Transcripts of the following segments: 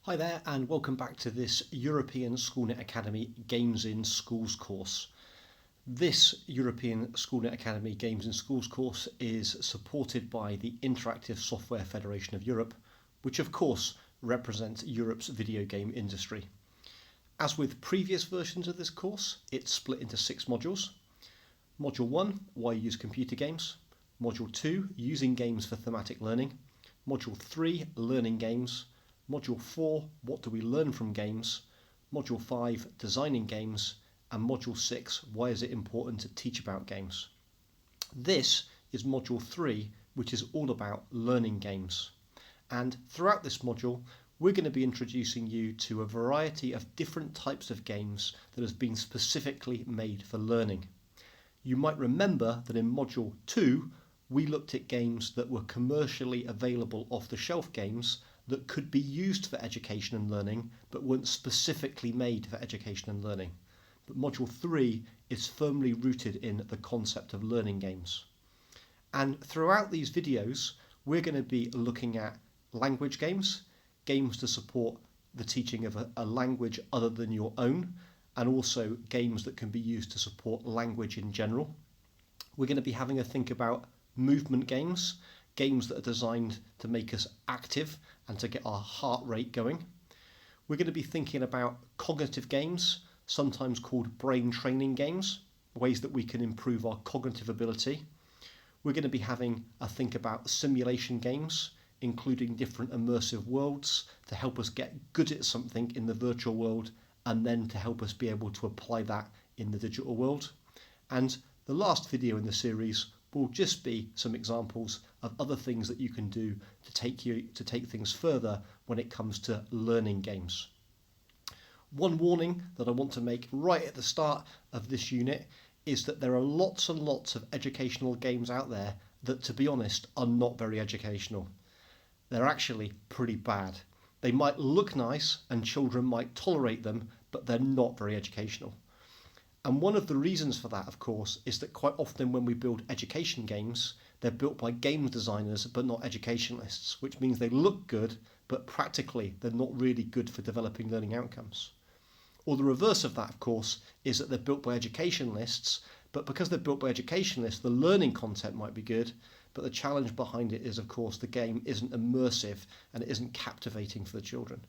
Hi there and welcome back to this European Schoolnet Academy Games in Schools course. This European Schoolnet Academy Games in Schools course is supported by the Interactive Software Federation of Europe, which of course represents Europe's video game industry. As with previous versions of this course, it's split into 6 modules. Module 1, why use computer games. Module 2, using games for thematic learning. Module 3, learning games. Module 4, what do we learn from games? Module 5, designing games. And Module 6, why is it important to teach about games? This is Module 3, which is all about learning games. And throughout this module, we're going to be introducing you to a variety of different types of games that has been specifically made for learning. You might remember that in Module 2, we looked at games that were commercially available off-the-shelf games that could be used for education and learning, but weren't specifically made for education and learning. But Module 3 is firmly rooted in the concept of learning games. And throughout these videos, we're going to be looking at language games, games to support the teaching of a language other than your own, and also games that can be used to support language in general. We're going to be having a think about movement games, games that are designed to make us active and to get our heart rate going. We're going to be thinking about cognitive games, sometimes called brain training games, ways that we can improve our cognitive ability. We're going to be having a think about simulation games, including different immersive worlds to help us get good at something in the virtual world and then to help us be able to apply that in the digital world. And the last video in the series will just be some examples of other things that you can do to take things further when it comes to learning games. One warning that I want to make right at the start of this unit is that there are lots and lots of educational games out there that, to be honest, are not very educational. They're actually pretty bad. They might look nice and children might tolerate them, but they're not very educational. And one of the reasons for that, of course, is that quite often when we build education games, they're built by games designers but not educationalists, which means they look good, but practically they're not really good for developing learning outcomes. Or the reverse of that, of course, is that they're built by educationalists, but because they're built by educationalists, the learning content might be good, but the challenge behind it is, of course, the game isn't immersive and it isn't captivating for the children.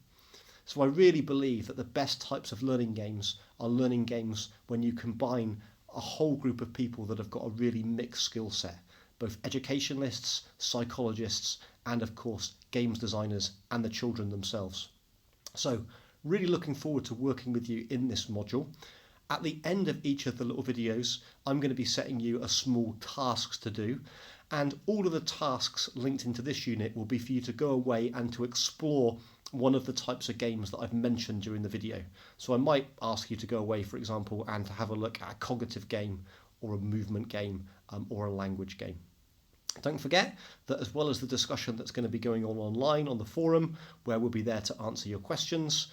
So I really believe that the best types of learning games are learning games when you combine a whole group of people that have got a really mixed skill set, both educationalists, psychologists, and of course games designers and the children themselves. So really looking forward to working with you in this module. At the end of each of the little videos, I'm going to be setting you a small tasks to do, and all of the tasks linked into this unit will be for you to go away and to explore one of the types of games that I've mentioned during the video. So I might ask you to go away, for example, and to have a look at a cognitive game or a movement game or a language game. Don't forget that as well as the discussion that's going to be going on online on the forum, where we'll be there to answer your questions,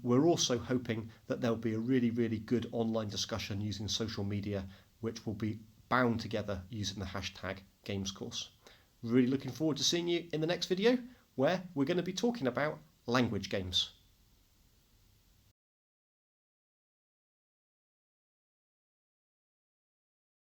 we're also hoping that there'll be a really, really good online discussion using social media, which will be bound together using the hashtag GamesCourse. Really looking forward to seeing you in the next video, where we're going to be talking about language games.